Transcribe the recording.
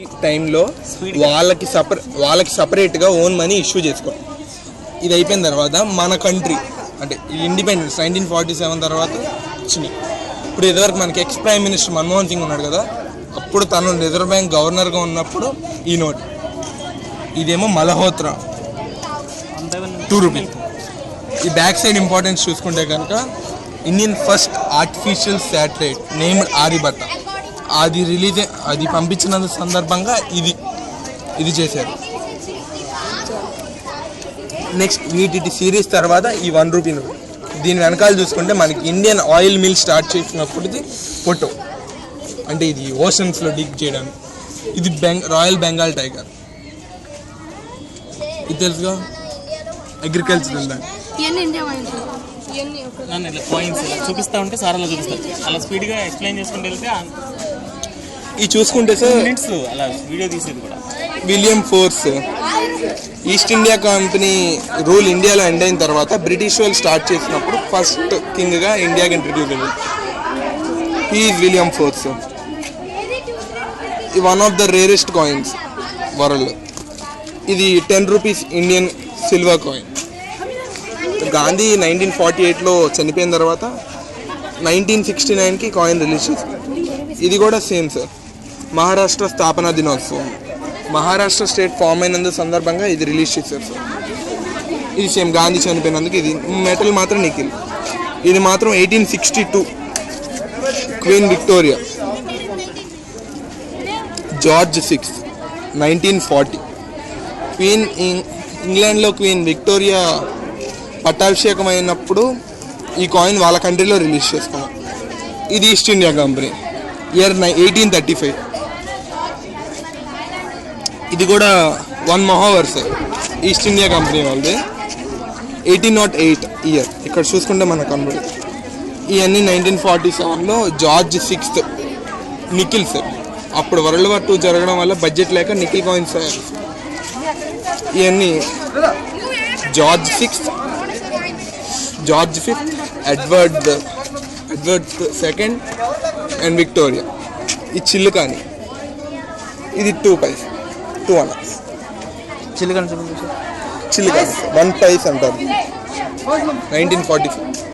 ఈ టైంలో వాళ్ళకి సపరేట్గా ఓన్ మనీ ఇష్యూ చేసుకోవాలి. ఇది అయిపోయిన తర్వాత మన కంట్రీ అంటే ఇండిపెండెన్స్ 1947 తర్వాత వచ్చినాయి. ఇప్పుడు ఇదివరకు మనకి X prime minister Manmohan Singh ఉన్నాడు కదా, అప్పుడు తను రిజర్వ్ బ్యాంక్ గవర్నర్గా ఉన్నప్పుడు ఈ నోట్. ఇదేమో మల్హోత్రా 2 రూపీస్. ఈ బ్యాక్ సైడ్ ఇంపార్టెన్స్ చూసుకుంటే కనుక Indian first artificial satellite named Aryabhata అది పంపించిన సందర్భంగా ఇది చేశారు. నెక్స్ట్ వీటి సిరీస్ తర్వాత ఈ 1 రూపీ నోట్. దీని వెనకాల చూసుకుంటే మనకి ఇండియన్ ఆయిల్ మిల్ స్టార్ట్ చేసినప్పుడు ఫోటో, అంటే ఇది ఓషన్స్లో డిగ్ చేయడానికి. ఇది రాయల్ బెంగాల్ టైగర్, ఇది తెలుసుగా, అగ్రికల్చరల్ దాన్ని. చూపిస్తా ఉంటే సార్ అలా చూపిస్తారు, అలా స్పీడ్గా ఎక్స్ప్లెయిన్ చేసుకుంటూ వెళ్తే ఇది చూసుకుంటే సార్ మినిట్స్ అలా వీడియో తీసేది కూడా. William force east India company rule ఇండియాలో ఎండ్ అయిన తర్వాత బ్రిటిష్ వాళ్ళు స్టార్ట్ చేసినప్పుడు ఫస్ట్ కింగ్గా ఇండియాకి ఇంట్రడ్యూస్ అయ్యింది. Is William fourth. ఈ one of the rarest coins world. ఇది 10 rupees Indian silver coin. Gandhi 1948లో చనిపోయిన తర్వాత 1969కి కాయిన్ రిలీజ్ చేశారు. ఇది కూడా సేమ్ సార్, మహారాష్ట్ర స్థాపన దినోత్సవం, మహారాష్ట్ర స్టేట్ ఫామ్ అయినందు సందర్భంగా ఇది రిలీజ్ చేశారు సార్. ఇది సేమ్ గాంధీ చనిపోయినందుకు. ఇది మెటల్ మాత్రం నికిల్. ఇది మాత్రం 1862 క్వీన్ విక్టోరియా. జార్జ్ 6 1940 ఇంగ్లాండ్లో క్వీన్ విక్టోరియా పట్టాభిషేకం అయినప్పుడు ఈ కాయిన్ వాళ్ళ కంట్రీలో రిలీజ్ చేసుకున్నాం. ఇది ఈస్ట్ ఇండియా కంపెనీ, ఇయర్ 1835. ఇది కూడా 1 మహావర్స్ ఈస్ట్ ఇండియా కంపెనీ వాళ్ళది, 1808 ఇయర్. ఇక్కడ చూసుకుంటే మనకు కనబడి ఇవన్నీ 1947లో జార్జ్ 6 నికిల్ సార్. అప్పుడు వరల్డ్ వార్ 2 జరగడం వల్ల బడ్జెట్ లేక నికిల్ కాయిన్స్ అయ్యారు. ఇవన్నీ George 6, George 5, Edward 2 and Victoria. ఈ చిల్లు కానీ ఇది 2 పైస్, 2 అవర్స్. చిల్లు కానీ 1 పైస్ అంటారు, 1945.